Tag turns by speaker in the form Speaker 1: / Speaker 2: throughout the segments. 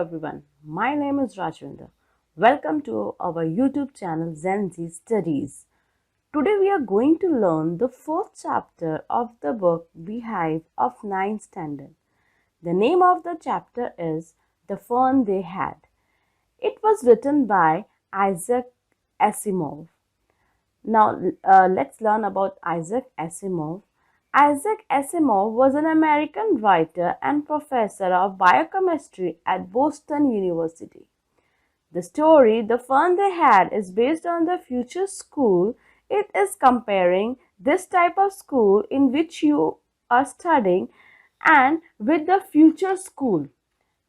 Speaker 1: everyone, my name is Rajwinder. Welcome to our YouTube channel Gen Z Studies. Today we are going to learn the fourth chapter of the book Beehive of Ninth Standard. The name of the chapter is The Fun They Had. It was written by Isaac Asimov. Now let's learn about Isaac Asimov. Isaac Asimov was an American writer and professor of biochemistry at Boston University. The story, The Fun They Had, is based on the future school. It is comparing this type of school in which you are studying and with the future school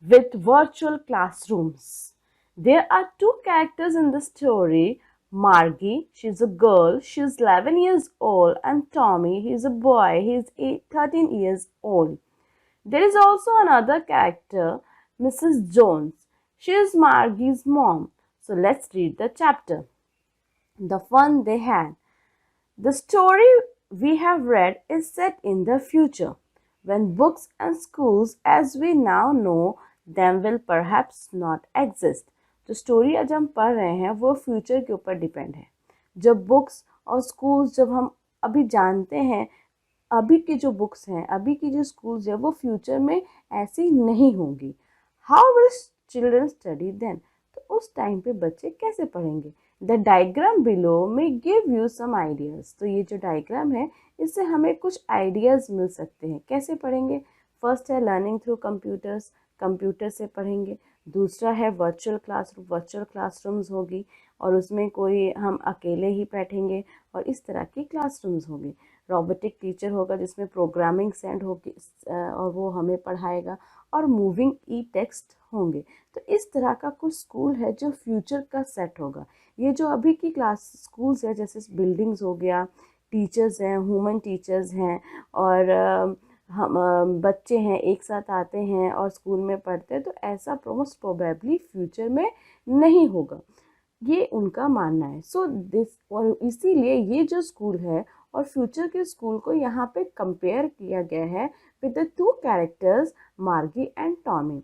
Speaker 1: with virtual classrooms. There are two characters in the story. Margie, she's a girl, she's 11 years old, and Tommy, he's a boy, he's 13 years old. There is also another character, Mrs. Jones. She is Margie's mom. So let's read the chapter. The Fun They Had. The story we have read is set in the future, when books and schools as we now know them will perhaps not exist. जो story आज हम पढ़ रहे हैं वो future के ऊपर depend है. जब बुक्स और स्कूल्स जब हम अभी जानते हैं, अभी की जो बुक्स हैं, अभी की जो स्कूल्स हैं, वो फ्यूचर में ऐसी नहीं होंगी. How will children study then? तो उस टाइम पे बच्चे कैसे पढ़ेंगे? द डायग्राम बिलो में गिव यू सम आइडियाज़. तो ये जो डायग्राम है इससे हमें कुछ आइडियाज़ मिल सकते हैं. कैसे पढ़ेंगे? फर्स्ट है लर्निंग थ्रू कंप्यूटर्स, कंप्यूटर से पढ़ेंगे. दूसरा है वर्चुअल क्लासरूम, वर्चुअल क्लासरूम्स होगी और उसमें कोई हम अकेले ही बैठेंगे और इस तरह की क्लासरूम्स होंगी. रोबोटिक टीचर होगा जिसमें प्रोग्रामिंग सेंड होगी और वो हमें पढ़ाएगा और मूविंग ई टेक्स्ट होंगे. तो इस तरह का कुछ स्कूल है जो फ्यूचर का सेट होगा. ये जो अभी की क्लास स्कूल्स है जैसे बिल्डिंग्स हो गया, टीचर्स हैं, ह्यूमन टीचर्स हैं और हम बच्चे हैं एक साथ आते हैं और स्कूल में पढ़ते हैं, तो ऐसा मोस्ट प्रोबेबली फ्यूचर में नहीं होगा. ये उनका मानना है. सो दिस और इसीलिए ये जो स्कूल है और फ्यूचर के स्कूल को यहाँ पे कंपेयर किया गया है विद द टू कैरेक्टर्स मार्गी and Tommy.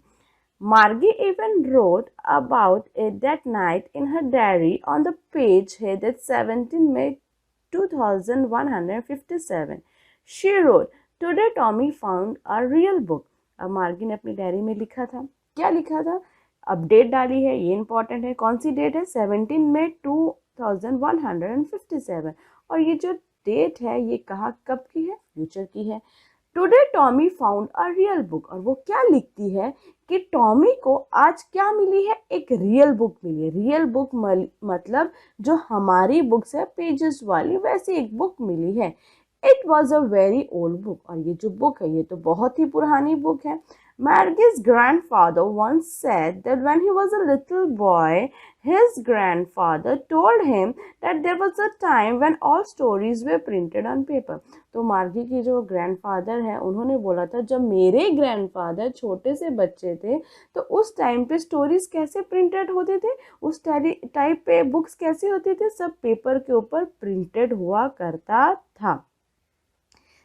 Speaker 1: Margie even wrote about it that night in her diary on the page headed 17 May 2157. She wrote, "Today Tommy found a real book." अब मार्गी ने अपनी डायरी में लिखा था. क्या लिखा था? अपडेट डाली है, ये इंपॉर्टेंट है. कौन सी डेट है? 17 मई 2157. और ये जो डेट है ये कहाँ कब की है? फ्यूचर की है. Today Tommy found a real book. और वो क्या लिखती है कि टॉमी को आज क्या मिली है? एक रियल बुक मिली है. रियल बुक मतलब जो हमारी बुक्स है पेजेस वाली, वैसी एक बुक मिली है. It was a very old book. और ये जो बुक है ये तो बहुत ही पुरानी बुक है. Margie's grandfather once said that when he was a little boy, his grandfather told him that there was a time when all stories were printed on paper. तो मार्गी की जो ग्रैंडफादर है उन्होंने बोला था जब मेरे ग्रैंडफादर छोटे से बच्चे थे तो उस टाइम पे स्टोरीज कैसे प्रिंटेड होते थे, उस टाइप पे बुक्स कैसे होते थे, सब पेपर के ऊपर प्रिंटेड हुआ करता था.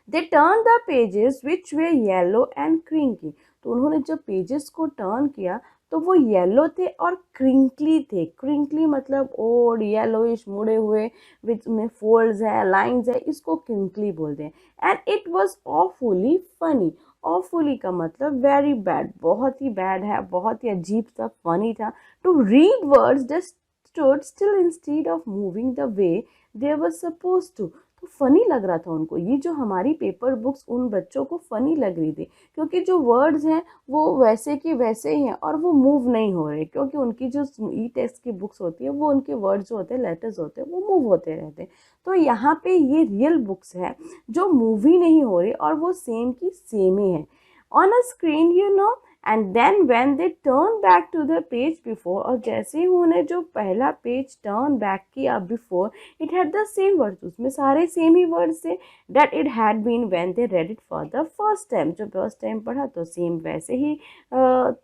Speaker 1: They turned the pages which were yellow and crinkly. तो उन्होंने जब पेजेस को टर्न किया तो वो येलो थे और क्रिंकली थे. क्रिंकली मतलब ओल्ड येलोइश मुड़े हुए विच में फोल्ड्स है, लाइंस है, इसको क्रिंकली बोलते हैं. And it was awfully funny. Awfully का मतलब वेरी बैड, बहुत ही बैड है, बहुत ही अजीब सा फनी था. To read words just stood still instead of moving the way they were supposed to. तो फ़नी लग रहा था उनको. ये जो हमारी पेपर बुक्स उन बच्चों को फ़नी लग रही थी क्योंकि जो वर्ड्स हैं वो वैसे के वैसे ही हैं और वो मूव नहीं हो रहे क्योंकि उनकी जो ई टेक्स्ट की बुक्स होती है वो उनके वर्ड्स जो होते हैं, लेटर्स होते हैं, वो मूव होते रहते हैं. तो यहाँ पे ये रियल बुक्स है जो मूव ही नहीं हो रही और वो सेम की सेम ही है. On a screen you know. And then when they turn back to the page before, और जैसे ही उन्होंने जो पहला पेज टर्न बैक किया before, it had the same words. उसमें सारे सेम ही वर्ड्स थे that it had been when they read it for the first time. जो फर्स्ट टाइम पढ़ा तो सेम वैसे ही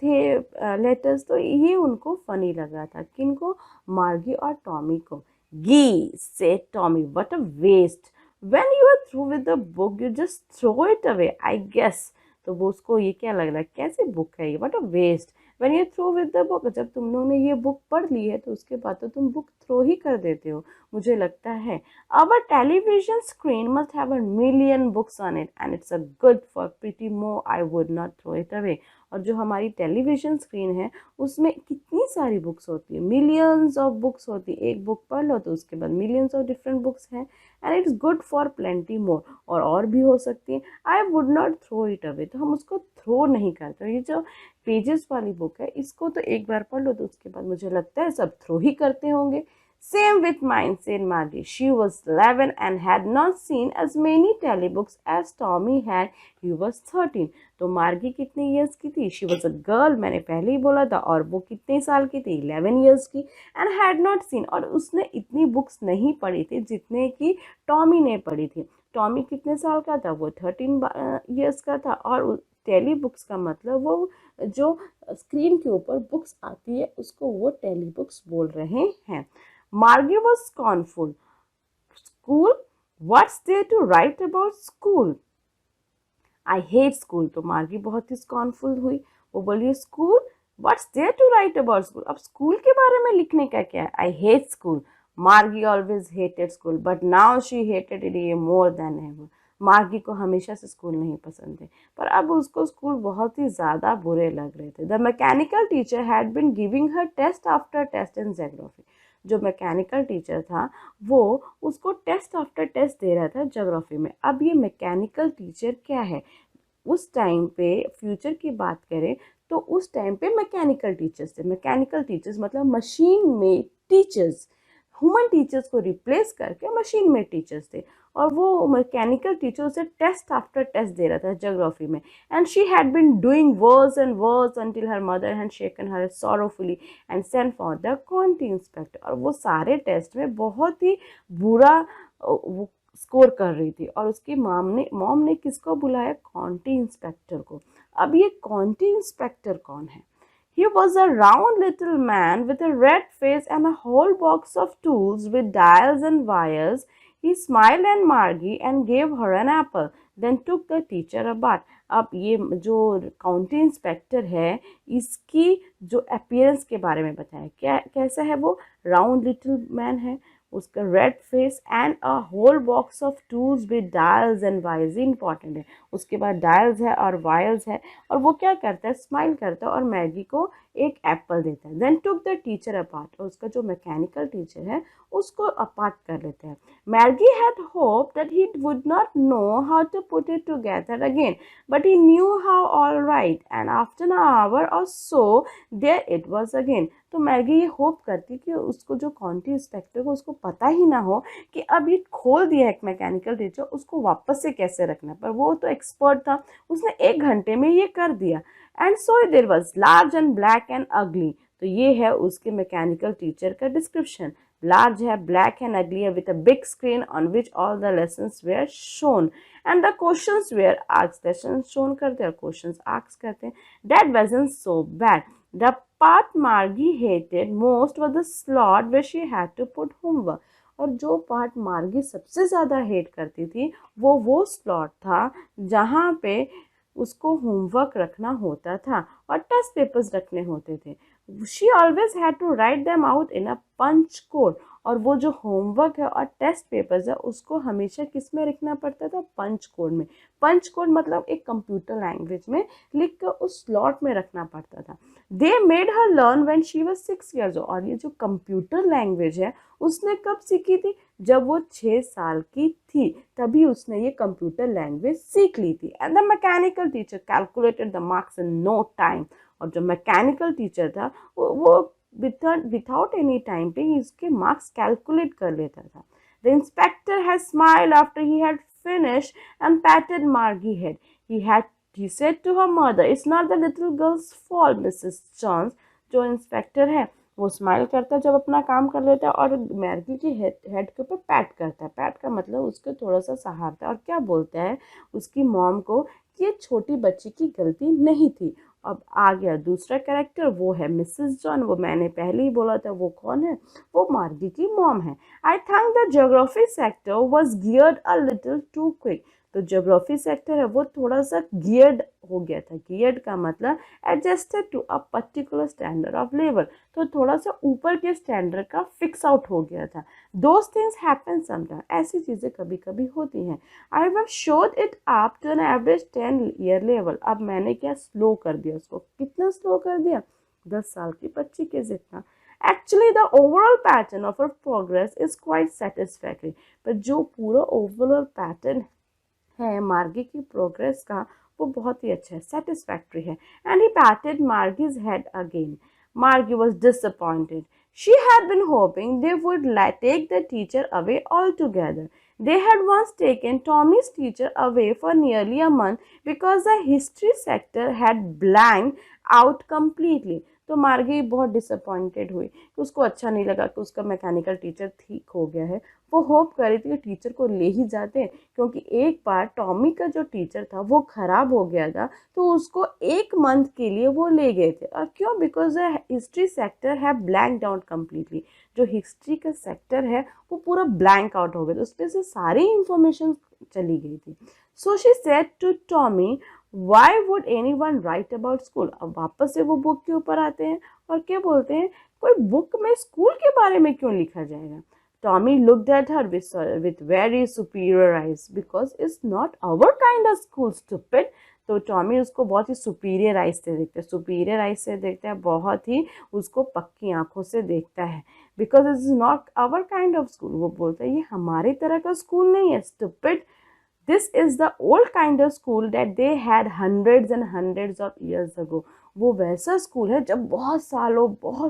Speaker 1: थे लेटर्स. तो ये उनको फनी लग रहा था. किनको? मार्गी और टॉमी को. Gee said Tommy, what a waste. When you are through with the book you just throw it away, I guess. तो वो उसको ये क्या लग रहा है, कैसे बुक है ये, what a waste. When you throw with the book, जब तुम लोगों ने ये बुक पढ़ ली है तो उसके बाद तो तुम बुक थ्रो ही कर देते हो, मुझे लगता है। Our television screen must have a million books on it and it's a good for pretty more, I would not throw it away। और जो हमारी टेलीविज़न स्क्रीन है उसमें कितनी सारी बुक्स होती है, मिलियंस ऑफ बुक्स होती है। एक बुक पढ़ लो तो उसके बाद मिलियंस ऑफ डिफरेंट बुक्स हैं and it's good for plenty more, और भी हो सकती है। I would not throw it away, तो हम उसको थ्रो नहीं करते। ये जो पेजेस वाली बुक है इसको तो एक बार पढ़ लो तो उसके बाद मुझे लगता है सब थ्रो ही करते होंगे। Same with mine, said Margie. She was 11 and had not seen as many telebooks as Tommy had. He was 13. तो मार्गी कितने ईयर्स की थी? शी वॉज अ गर्ल, मैंने पहले ही बोला था। और वो कितने साल की थी? 11 ईयर्स की। एंड हैड नॉट सीन, और उसने इतनी बुक्स नहीं पढ़ी थी जितने की टॉमी ने पढ़ी थी। टॉमी कितने साल का था? वो 13 ईयर्स का था। और टेली बुक्स का मतलब वो जो स्क्रीन के ऊपर बुक्स आती है उसको वो टेली बुक्स बोल रहे हैं। Margie was scornful. School? What's there to write about school? I hate school. तो मार्गी बहुत ही scornful हुई। वो बोली school? What's there to write about school? अब स्कूल के बारे में लिखने का क्या है? I hate school. Margie always hated school, but now she hated it more than ever. मार्गी को हमेशा से स्कूल नहीं पसंद थे, पर अब उसको स्कूल बहुत ही ज़्यादा बुरे लग रहे थे। The mechanical teacher had been giving her test after test in geography. जो मैकेनिकल टीचर था वो उसको टेस्ट आफ्टर टेस्ट दे रहा था ज्योग्राफी में। अब ये मैकेनिकल टीचर क्या है? उस टाइम पे फ्यूचर की बात करें तो उस टाइम पे मैकेनिकल टीचर्स थे। मैकेनिकल टीचर्स मतलब मशीन में टीचर्स, ह्यूमन टीचर्स को रिप्लेस करके मशीन में टीचर्स थे। और वो मैकेनिकल टीचर उसे टेस्ट आफ्टर टेस्ट दे रहा था ज्योग्राफी में। And she had been doing worse and worse until her mother had shaken her sorrowfully and sent for the county inspector. और वो सारे टेस्ट में बहुत ही बुरा वो स्कोर कर रही थी। और उसकी मॉम ने किसको बुलाया? क्वांटी इंस्पेक्टर को। अब ये क्वांटी इंस्पेक्टर कौन है? He was a round little man with a red face and a whole box of tools with dials and wires. He smiled at Margie and gave her an apple, then took the teacher apart. अब ये जो county inspector है इसकी जो appearance के बारे में बताया, क्या कैसा है वो? राउंड लिटिल मैन है, उसका red face and a whole box of tools with dials and wires. Important है, उसके बाद डायल्स है और वायर्स है। और वो क्या करता है? स्माइल करता है और मैगी को एक एप्पल देता है। Then took the teacher apart, और उसका जो मैकेनिकल टीचर है उसको अपार्ट कर लेते हैं। मैगी had hoped that he would not know how to put it together again, but he knew how all right, and after an hour or so there it was again. तो मैगी ये hope करती कि उसको जो क्वांटी इंस्पेक्टर को उसको पता ही ना हो कि अब ये खोल दिया है एक मैकेनिकल टीचर, उसको वापस से कैसे रखना। पर वो तो एक्सपर्ट था, उसने 1 घंटे में ये कर दिया। And so there was large and black and ugly. तो ये है उसके मैकेनिकल टीचर का डिस्क्रिप्शन। लार्ज है, ब्लैक एंड अगली है, with a big screen on which all the lessons were shown and the questions were asked. Lesson shown करते हैं और क्वेश्चंस आस्क करते हैं। That wasn't so bad. The part Margie hated most was the slot where she had to put homework। और जो part मार्गी सबसे ज़्यादा हेट करती थी वो स्लॉट था जहाँ पे उसको होमवर्क रखना होता था और टेस्ट पेपर्स रखने होते थे। She always had to write them out in a punch code. और वो जो होमवर्क है और टेस्ट पेपर्स है उसको हमेशा किस में लिखना पड़ता था? पंच कोड में। पंच कोड मतलब एक कंप्यूटर लैंग्वेज में लिख कर उस स्लॉट में रखना पड़ता था। They made her learn when she was 6 years old। और ये जो कंप्यूटर लैंग्वेज है उसने कब सीखी थी? जब वो 6 साल की थी, तभी उसने ये कंप्यूटर लैंग्वेज सीख ली थी। And the mechanical teacher calculated the marks in no time. और जो मैकेनिकल टीचर था वो विदाउट एनी टाइम पे इसके मार्क्स कैलकुलेट कर लेता था। The inspector had smiled after he had finished and patted Margie's head. He said to her mother, "It's not the little girl's fault, Mrs. Jones." जो inspector है वो smile करता है जब अपना काम कर लेता है और मैर्गी की हेड के ऊपर पैट करता है। पैट का मतलब उसको थोड़ा सा सहारता है और क्या बोलता है उसकी मॉम को कि ये छोटी बच्ची की गलती नहीं थी। अब आ गया दूसरा कैरेक्टर, वो है मिसेस जॉन। वो मैंने पहले ही बोला था वो कौन है? वो मार्गी की मॉम है। I think the geography sector was geared a little too quick. तो ज्योग्राफी सेक्टर है वो थोड़ा सा गियर्ड हो गया था। गियर्ड का मतलब adjusted to a particular standard of level, तो थोड़ा सा ऊपर के स्टैंडर्ड का फिक्स आउट हो गया था। दोज थिंग्स हैपन समटाइम, ऐसी चीज़ें कभी कभी होती हैं। I have slowed it up to an average 10 year level. अब मैंने क्या स्लो कर दिया उसको, कितना स्लो कर दिया, 10 साल की बच्ची के जितना। Actually, the overall pattern of her progress is quite satisfactory. पर जो पूरा overall pattern है मार्गी की प्रोग्रेस का वो बहुत ही अच्छा है, सेटिस्फैक्ट्री है। And he patted Margie's head again. Margie was disappointed. She had been hoping they would take the teacher away altogether. They had once taken Tommy's teacher away for nearly a month because the history sector had blanked out completely. तो मार्गी बहुत disappointed हुई कि उसको अच्छा नहीं लगा कि उसका मैकेनिकल टीचर ठीक हो गया है। वो होप कर रही थी कि टीचर को ले ही जाते, क्योंकि एक बार टॉमी का जो टीचर था वो ख़राब हो गया था, तो उसको 1 मंथ के लिए वो ले गए थे। और क्यों? बिकॉज द हिस्ट्री सेक्टर है ब्लैंक आउट कम्प्लीटली। जो हिस्ट्री का सेक्टर है वो पूरा ब्लैंक आउट हो गया, तो उसमें से सारी इंफॉर्मेशन चली गई थी। So she said to Tommy, why would anyone write about school. अब वापस से वो बुक के ऊपर आते हैं और क्या बोलते हैं, कोई बुक में स्कूल के बारे में क्यों लिखा जाएगा। Tommy looked at her with very superior eyes because it's not our kind of school, stupid. तो टॉमी उसको बहुत ही सुपीरियर आइज से देखता है, सुपीरियर आइज से देखता है, बहुत ही उसको पक्की आंखों से देखता है। Because it is not our kind of school, वो बोलता है ये हमारी तरह का स्कूल नहीं है, stupid. This is the old kind of school that they had hundreds and hundreds of years ago. वो वैसा स्कूल है जब बहुत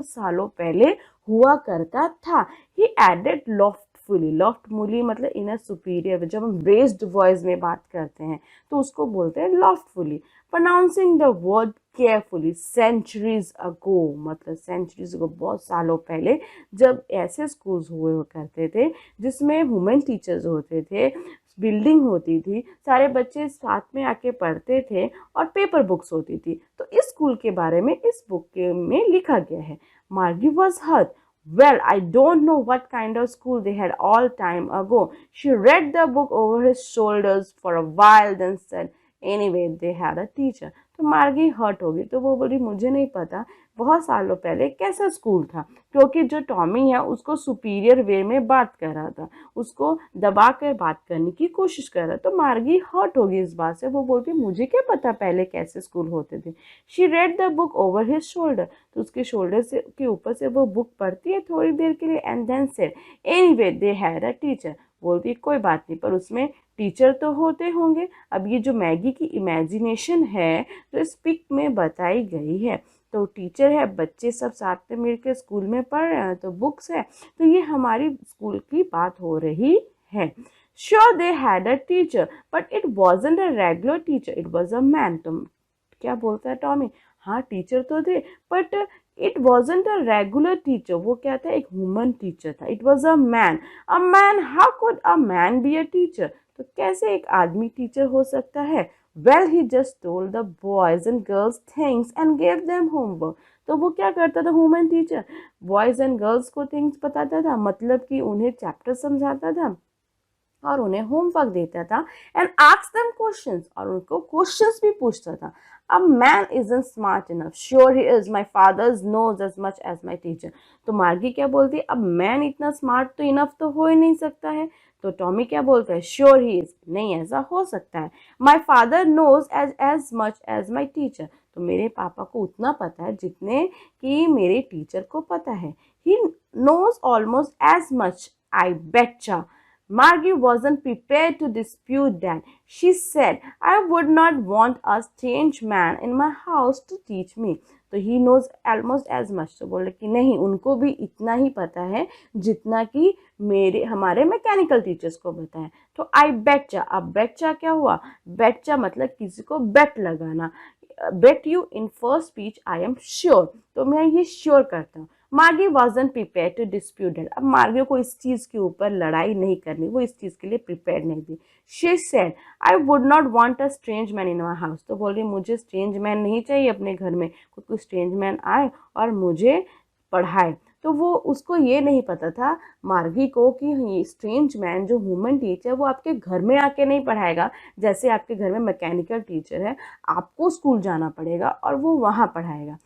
Speaker 1: सालों पहले हुआ करता था। He added loftfully, loftfully मतलब इन अ सुपीरियर, जब हम रेज्ड वॉइस में बात करते हैं तो उसको बोलते हैं loftfully. Pronouncing the word carefully, centuries ago मतलब centuries ago बहुत सालों पहले, जब ऐसे स्कूल्स हुए करते थे जिसमें वुमेन टीचर्स होते थे, बिल्डिंग होती थी, सारे बच्चे साथ में आके पढ़ते थे और पेपर बुक्स होती थी, तो इस स्कूल के बारे में इस बुक के में लिखा गया है। Margie was hurt. Well, I don't know what kind of school they had all time ago. She read the book over his shoulders for a while, then said, anyway, they had a teacher. तो मार्गी hurt होगी, तो वो बोली मुझे नहीं पता बहुत सालों पहले कैसा स्कूल था, क्योंकि जो टॉमी है उसको सुपीरियर वे में बात कर रहा था, उसको दबा कर बात करने की कोशिश कर रहा। तो मार्गी हर्ट होगी इस बात से, वो बोलती मुझे क्या पता पहले कैसे स्कूल होते थे। She read the book over his shoulder, तो उसके शोल्डर से के ऊपर से वो बुक पढ़ती है थोड़ी देर के लिए, and then said, anyway they had a teacher. बोलती कोई बात नहीं, पर उसमें टीचर तो होते होंगे। अब ये जो मैगी की इमेजिनेशन है जो इस पिक में बताई गई है, तो टीचर है, बच्चे सब साथ में मिलकर स्कूल में पढ़ रहे हैं, तो बुक्स है, तो ये हमारी स्कूल की बात हो रही है। Sure they had a teacher but it wasn't a regular teacher, it was a man. तो क्या बोलता है टॉमी, हाँ टीचर तो थे but it wasn't a regular teacher, वो क्या था, एक ह्यूमन टीचर था। It was a man, how could a man be a teacher, तो कैसे एक आदमी टीचर हो सकता है। Well, he just told the boys and girls things and gave them homework. तो वो क्या करता था human teacher, boys and girls को थिंग्स बताता था, मतलब कि उन्हें चैप्टर समझाता था और उन्हें होमवर्क देता था, एंड आस्क्ड देम क्वेश्चंस, और उनको क्वेश्चंस भी पूछता था। A man isn't smart enough. Sure he is. My father knows as much as my teacher. तो मार्गी क्या बोलती है, अब मैन इतना स्मार्ट तो इनफ तो हो ही नहीं सकता है। तो टॉमी क्या बोलता है, श्योर ही इज, नहीं ऐसा हो सकता है। My father knows as much as my teacher, तो मेरे पापा को उतना पता है जितने कि मेरे टीचर को पता है। He knows almost as much, I betcha. Margie wasn't prepared to dispute that. She said, I would not want a strange man in my house to teach me. तो he knows almost as much. तो बोले कि नहीं, उनको भी इतना ही पता है जितना कि हमारे मैकेनिकल टीचर्स को पता है। तो आई बेटचा, अब बेटचा क्या हुआ, बेटचा मतलब किसी को बेट लगाना। Bet you in first speech I am sure, तो मैं ये श्योर करता हूँ। Margie wasn't prepared to dispute it, अब मार्गी को इस चीज़ के ऊपर लड़ाई नहीं करनी, वो इस चीज़ के लिए प्रिपेयर नहीं थी। She said, I would not want a strange man in my house, तो बोल रही मुझे स्ट्रेंज मैन नहीं चाहिए अपने घर में, कोई स्ट्रेंज मैन आए और मुझे पढ़ाए। तो वो उसको ये नहीं पता था मार्गी को कि ये स्ट्रेंज मैन जो ह्यूमन टीचर वो आपके घर में आके नहीं पढ़ाएगा। जैसे आपके घर में मैकेनिकल टीचर है, आपको स्कूल जाना पड़ेगा और वो वहाँ पढ़ाएगा।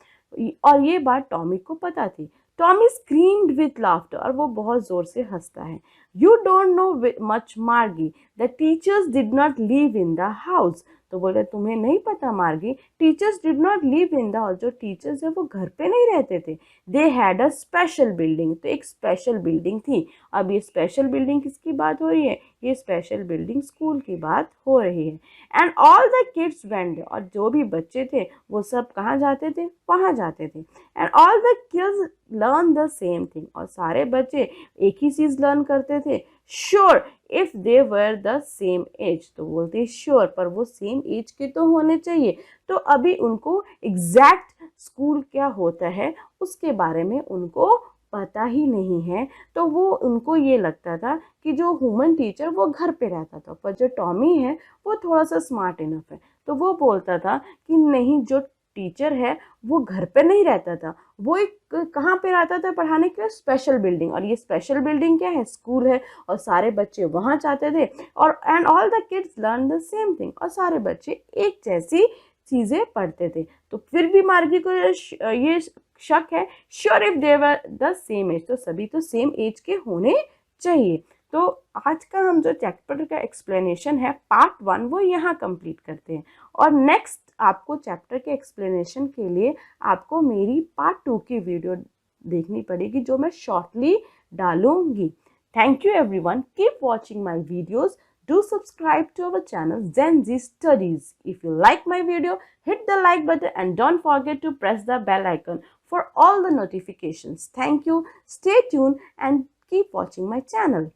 Speaker 1: और ये बात टॉमी को पता थी। टॉमी स्क्रीम्ड विथ लाफ्टर और वो बहुत जोर से हंसता है। यू डोंट नो मच मार्गी, the teachers did not live in the house. तो बोले तुम्हें नहीं पता मार्गी, teachers did not live in the house, जो टीचर्स है वो घर पे नहीं रहते थे। दे हैड अ स्पेशल बिल्डिंग, तो एक स्पेशल बिल्डिंग थी। अब ये स्पेशल बिल्डिंग किसकी बात हो रही है? ये स्पेशल बिल्डिंग स्कूल की बात हो रही है। And all the kids went, और जो भी बच्चे थे वो सब कहाँ जाते थे? वहाँ जाते थे। And all the kids learn the same thing, और सारे बच्चे एक ही चीज़ लर्न करते थे। Sure if they were the same age, तो बोलते श्योर पर वो सेम एज के तो होने चाहिए। तो अभी उनको एग्जैक्ट स्कूल क्या होता है उसके बारे में उनको पता ही नहीं है। तो वो उनको ये लगता था कि जो ह्यूमन टीचर वो घर पे रहता था, पर जो टॉमी है वो थोड़ा सा स्मार्ट इनफ है, तो वो बोलता था कि नहीं, जो टीचर है वो घर पे नहीं रहता था, वो एक कहाँ पे रहता था पढ़ाने के लिए? Special building. और ये स्पेशल बिल्डिंग क्या है? स्कूल है, और सारे बच्चे वहाँ जाते थे। और and all the kids learn the same thing, और सारे बच्चे एक जैसी चीज़ें पढ़ते थे। तो फिर भी मार्गी को ये शक है, sure if they were the same age, तो सभी तो सेम एज के होने चाहिए। तो आज का हम जो चैप्टर का एक्सप्लेनेशन है पार्ट 1 वो यहाँ कंप्लीट करते हैं, और नेक्स्ट आपको चैप्टर के एक्सप्लेनेशन के लिए आपको मेरी पार्ट 2 की वीडियो देखनी पड़ेगी, जो मैं शॉर्टली डालूंगी। Thank you everyone, keep watching my videos. Do subscribe to our channel Gen Z Studies. If you like my video, hit the like button and don't forget to press the bell icon for all the notifications. Thank you. Stay tuned and keep watching my channel.